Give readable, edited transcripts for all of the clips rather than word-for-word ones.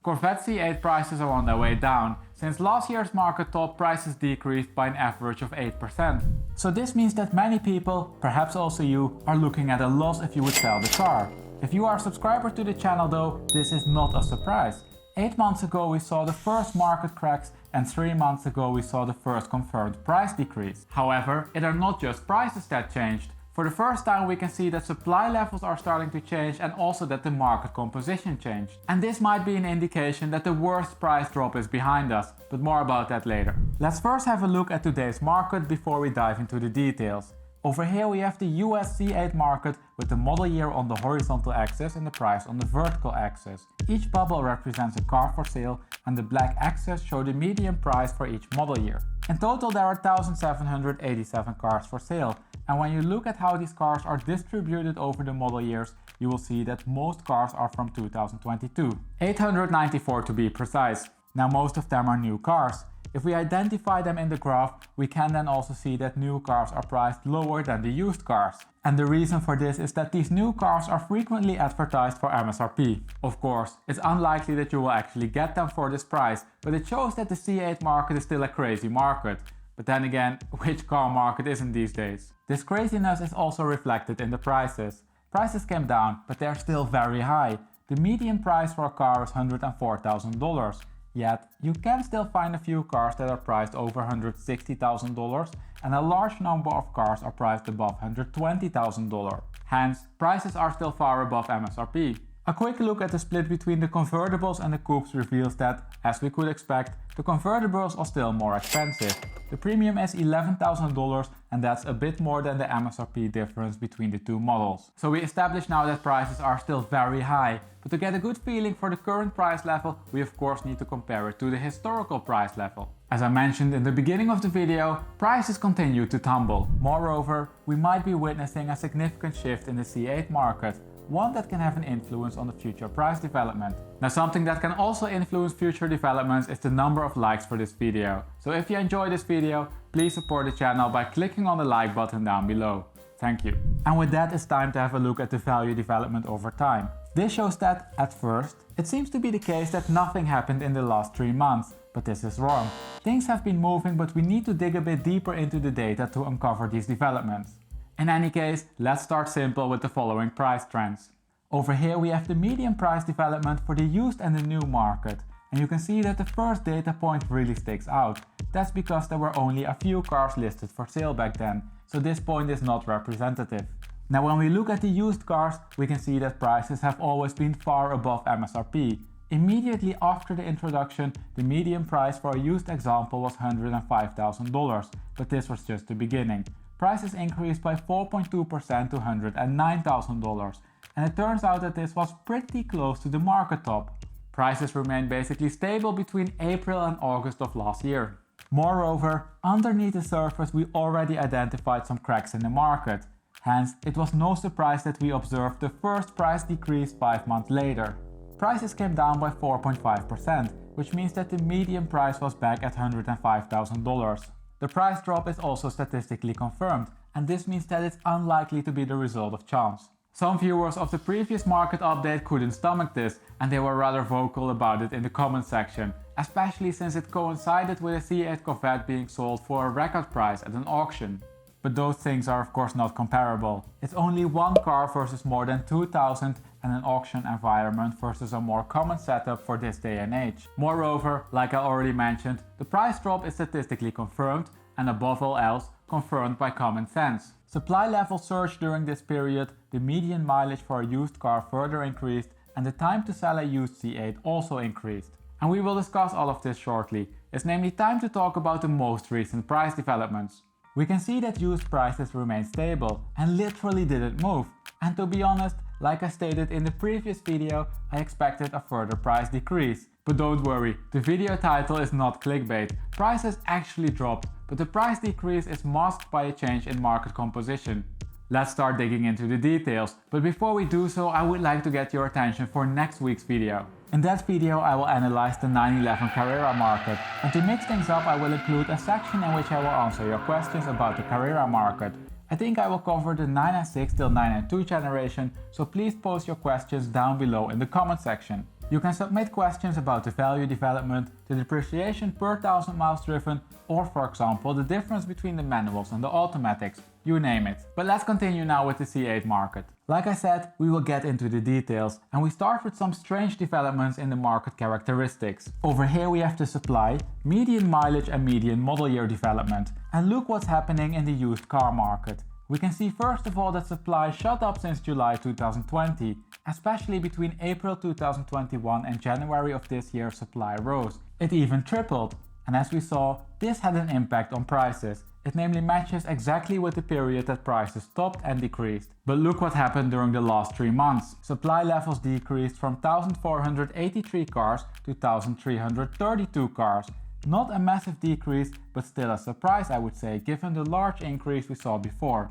Corvette C8 prices are on their way down. Since last year's market top, prices decreased by an average of 8%. So this means that many people, perhaps also you, are looking at a loss if you would sell the car. If you are a subscriber to the channel though, this is not a surprise. 8 months ago we saw the first market cracks and 3 months ago we saw the first confirmed price decrease. However, it are not just prices that changed. For the first time we can see that supply levels are starting to change and also that the market composition changed. And this might be an indication that the worst price drop is behind us, but more about that later. Let's first have a look at today's market before we dive into the details. Over here we have the US C8 market with the model year on the horizontal axis and the price on the vertical axis. Each bubble represents a car for sale and the black axis show the median price for each model year. In total there are 1,787 cars for sale, and when you look at how these cars are distributed over the model years, you will see that most cars are from 2022. 894 to be precise. Now most of them are new cars. If we identify them in the graph, we can then also see that new cars are priced lower than the used cars. And the reason for this is that these new cars are frequently advertised for MSRP. Of course, it's unlikely that you will actually get them for this price, but it shows that the C8 market is still a crazy market. But then again, which car market isn't these days? This craziness is also reflected in the prices. Prices came down, but they're still very high. The median price for a car is $104,000. Yet, you can still find a few cars that are priced over $160,000 and a large number of cars are priced above $120,000. Hence, prices are still far above MSRP. A quick look at the split between the convertibles and the coupes reveals that, as we could expect, the convertibles are still more expensive. The premium is $11,000 and that's a bit more than the MSRP difference between the two models. So we established now that prices are still very high, but to get a good feeling for the current price level, we of course need to compare it to the historical price level. As I mentioned in the beginning of the video, prices continue to tumble. Moreover, we might be witnessing a significant shift in the C8 market, one that can have an influence on the future price development. Now something that can also influence future developments is the number of likes for this video. So if you enjoy this video, please support the channel by clicking on the like button down below. Thank you. And with that, it's time to have a look at the value development over time. This shows that, at first, it seems to be the case that nothing happened in the last 3 months. But this is wrong. Things have been moving, but we need to dig a bit deeper into the data to uncover these developments. In any case, let's start simple with the following price trends. Over here we have the median price development for the used and the new market. And you can see that the first data point really sticks out. That's because there were only a few cars listed for sale back then, so this point is not representative. Now when we look at the used cars, we can see that prices have always been far above MSRP. Immediately after the introduction, the median price for a used example was $105,000, but this was just the beginning. Prices increased by 4.2% to $109,000, and it turns out that this was pretty close to the market top. Prices remained basically stable between April and August of last year. Moreover, underneath the surface we already identified some cracks in the market. Hence, it was no surprise that we observed the first price decrease 5 months later. Prices came down by 4.5%, which means that the median price was back at $105,000. The price drop is also statistically confirmed, and this means that it's unlikely to be the result of chance. Some viewers of the previous market update couldn't stomach this, and they were rather vocal about it in the comment section, especially since it coincided with a C8 Corvette being sold for a record price at an auction. But those things are of course not comparable. It's only one car versus more than 2,000 and an auction environment versus a more common setup for this day and age. Moreover, like I already mentioned, the price drop is statistically confirmed and above all else, confirmed by common sense. Supply levels surged during this period, the median mileage for a used car further increased, and the time to sell a used C8 also increased. And we will discuss all of this shortly. It's namely time to talk about the most recent price developments. We can see that used prices remain stable and literally didn't move. And to be honest, like I stated in the previous video, I expected a further price decrease. But don't worry, the video title is not clickbait. Prices actually dropped, but the price decrease is masked by a change in market composition. Let's start digging into the details, but before we do so, I would like to get your attention for next week's video. In that video I will analyze the 911 Carrera market, and to mix things up I will include a section in which I will answer your questions about the Carrera market. I think I will cover the 996 till 992 generation, so please post your questions down below in the comment section. You can submit questions about the value development, the depreciation per 1000 miles driven, or for example the difference between the manuals and the automatics, you name it. But let's continue now with the C8 market. Like I said, we will get into the details, and we start with some strange developments in the market characteristics. Over here we have the supply, median mileage and median model year development, and look what's happening in the used car market. We can see first of all that supply shot up since July 2020, especially between April 2021 and January of this year supply rose. It even tripled, and as we saw, this had an impact on prices. It namely matches exactly with the period that prices stopped and decreased. But look what happened during the last 3 months. Supply levels decreased from 1,483 cars to 1,332 cars. Not a massive decrease, but still a surprise I would say, given the large increase we saw before.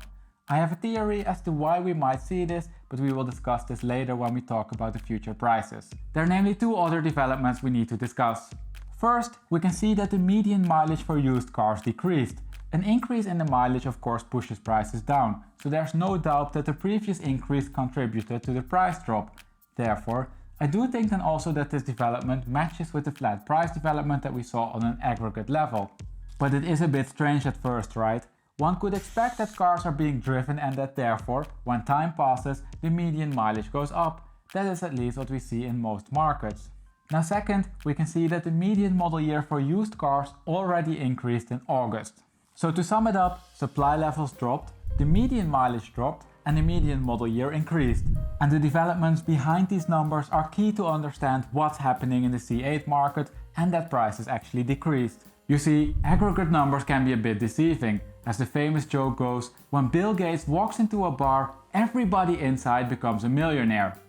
I have a theory as to why we might see this, but we will discuss this later when we talk about the future prices. There are namely 2 other developments we need to discuss. First, we can see that the median mileage for used cars decreased. An increase in the mileage of course pushes prices down, so there's no doubt that the previous increase contributed to the price drop. Therefore, I do think then also that this development matches with the flat price development that we saw on an aggregate level. But it is a bit strange at first, right? One could expect that cars are being driven and that therefore, when time passes, the median mileage goes up. That is at least what we see in most markets. Now second, we can see that the median model year for used cars already increased in August. So to sum it up, supply levels dropped, the median mileage dropped, and the median model year increased. And the developments behind these numbers are key to understand what's happening in the C8 market and that prices actually decreased. You see, aggregate numbers can be a bit deceiving. As the famous joke goes, when Bill Gates walks into a bar, everybody inside becomes a millionaire.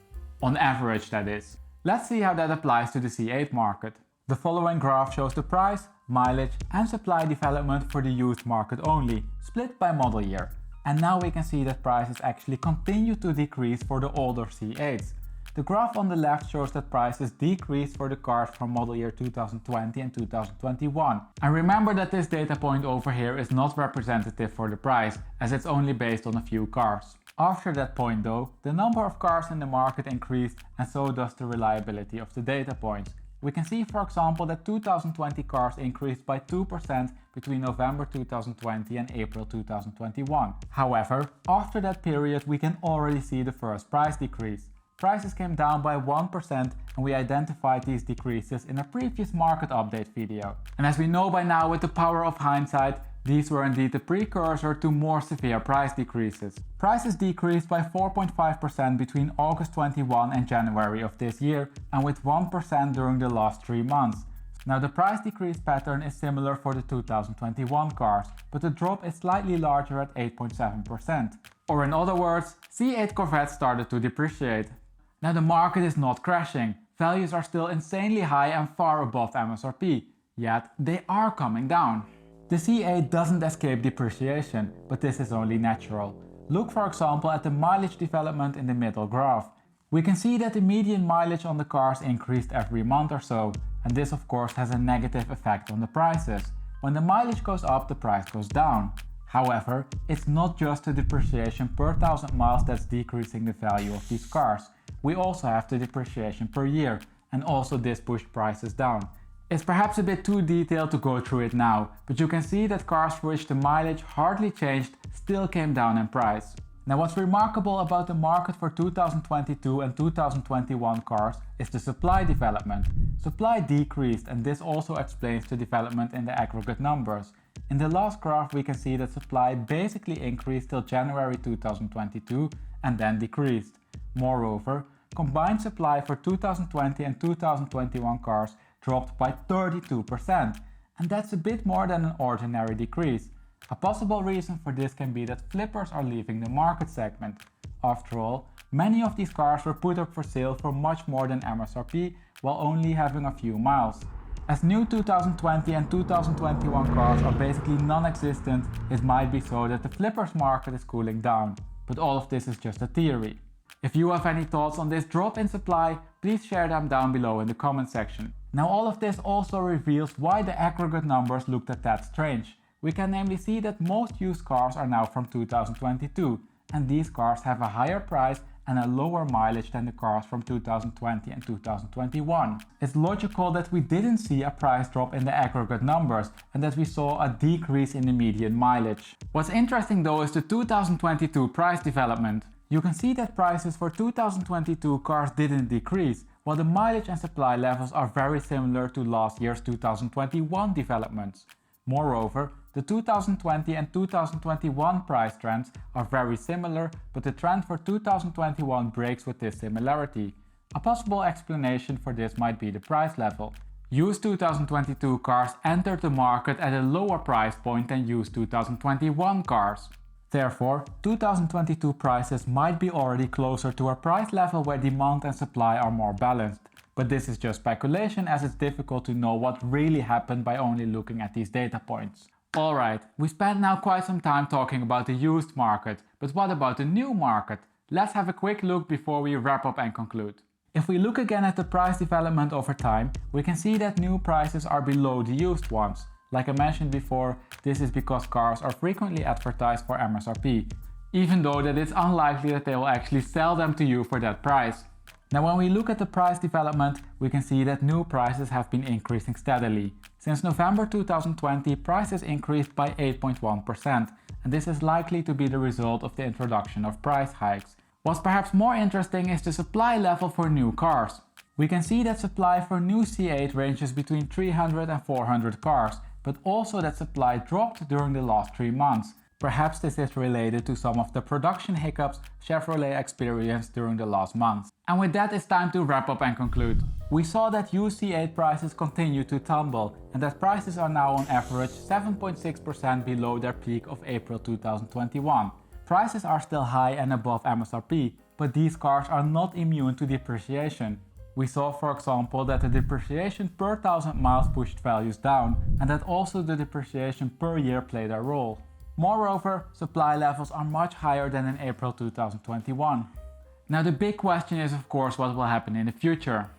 On average, that is. Let's see how that applies to the C8 market. The following graph shows the price, mileage and supply development for the used market only, split by model year. And now we can see that prices actually continue to decrease for the older C8s. The graph on the left shows that prices decreased for the cars from model year 2020 and 2021. And remember that this data point over here is not representative for the price, as it's only based on a few cars. After that point though, the number of cars in the market increased, and so does the reliability of the data points. We can see for example that 2020 cars increased by 2% between November 2020 and April 2021. However, after that period we can already see the first price decrease. Prices came down by 1% and we identified these decreases in a previous market update video. And as we know by now with the power of hindsight, these were indeed the precursor to more severe price decreases. Prices decreased by 4.5% between August 21 and January of this year, and with 1% during the last 3 months. Now the price decrease pattern is similar for the 2021 cars, but the drop is slightly larger at 8.7%. Or in other words, C8 Corvette started to depreciate. Now the market is not crashing, values are still insanely high and far above MSRP, yet they are coming down. The C8 doesn't escape depreciation, but this is only natural. Look for example at the mileage development in the middle graph. We can see that the median mileage on the cars increased every month or so, and this of course has a negative effect on the prices. When the mileage goes up, the price goes down. However, it's not just the depreciation per 1000 miles that's decreasing the value of these cars. We also have the depreciation per year, and also this pushed prices down. It's perhaps a bit too detailed to go through it now, but you can see that cars for which the mileage hardly changed still came down in price. Now what's remarkable about the market for 2022 and 2021 cars is the supply development. Supply decreased, and this also explains the development in the aggregate numbers. In the last graph we can see that supply basically increased till January 2022 and then decreased. Moreover, combined supply for 2020 and 2021 cars dropped by 32%, and that's a bit more than an ordinary decrease. A possible reason for this can be that flippers are leaving the market segment. After all, many of these cars were put up for sale for much more than MSRP while only having a few miles. As new 2020 and 2021 cars are basically non-existent, it might be so that the flippers market is cooling down, but all of this is just a theory. If you have any thoughts on this drop in supply, please share them down below in the comment section. Now all of this also reveals why the aggregate numbers looked a tad strange. We can namely see that most used cars are now from 2022, and these cars have a higher price and a lower mileage than the cars from 2020 and 2021. It's logical that we didn't see a price drop in the aggregate numbers and that we saw a decrease in the median mileage. What's interesting though is the 2022 price development. You can see that prices for 2022 cars didn't decrease, while the mileage and supply levels are very similar to last year's 2021 developments. Moreover, the 2020 and 2021 price trends are very similar, but the trend for 2021 breaks with this similarity. A possible explanation for this might be the price level. Used 2022 cars entered the market at a lower price point than used 2021 cars. Therefore, 2022 prices might be already closer to a price level where demand and supply are more balanced. But this is just speculation, as it's difficult to know what really happened by only looking at these data points. Alright, we spent now quite some time talking about the used market, but what about the new market? Let's have a quick look before we wrap up and conclude. If we look again at the price development over time, we can see that new prices are below the used ones. Like I mentioned before, this is because cars are frequently advertised for MSRP, even though that it's unlikely that they will actually sell them to you for that price. Now when we look at the price development, we can see that new prices have been increasing steadily. Since November 2020, prices increased by 8.1%, and this is likely to be the result of the introduction of price hikes. What's perhaps more interesting is the supply level for new cars. We can see that supply for new C8 ranges between 300 and 400 cars, but also that supply dropped during the last 3 months. Perhaps this is related to some of the production hiccups Chevrolet experienced during the last months. And with that, it's time to wrap up and conclude. We saw that used C8 prices continue to tumble and that prices are now on average 7.6% below their peak of April 2021. Prices are still high and above MSRP, but these cars are not immune to depreciation. We saw, for example, that the depreciation per 1,000 miles pushed values down, and that also the depreciation per year played a role. Moreover, supply levels are much higher than in April 2021. Now the big question is of course what will happen in the future.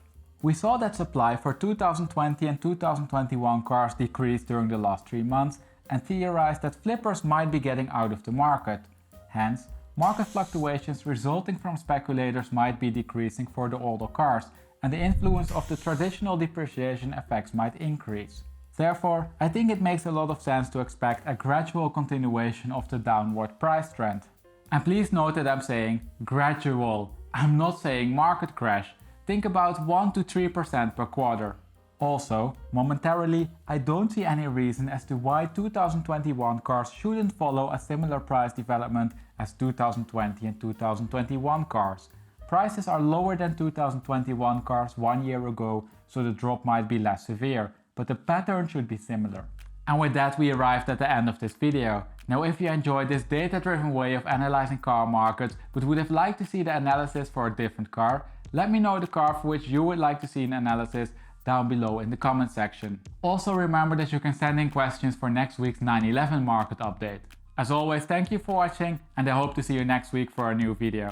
We saw that supply for 2020 and 2021 cars decreased during the last 3 months and theorized that flippers might be getting out of the market. Hence, market fluctuations resulting from speculators might be decreasing for the older cars, and the influence of the traditional depreciation effects might increase. Therefore, I think it makes a lot of sense to expect a gradual continuation of the downward price trend. And please note that I'm saying gradual. I'm not saying market crash. Think about 1 to 3% per quarter. Also, momentarily, I don't see any reason as to why 2021 cars shouldn't follow a similar price development as 2020 and 2021 cars. Prices are lower than 2021 cars 1 year ago, so the drop might be less severe, but the pattern should be similar. And with that, we arrived at the end of this video. Now if you enjoyed this data-driven way of analyzing car markets but would have liked to see the analysis for a different car, let me know the car for which you would like to see an analysis down below in the comment section. Also remember that you can send in questions for next week's 9/11 market update. As always, thank you for watching and I hope to see you next week for a new video.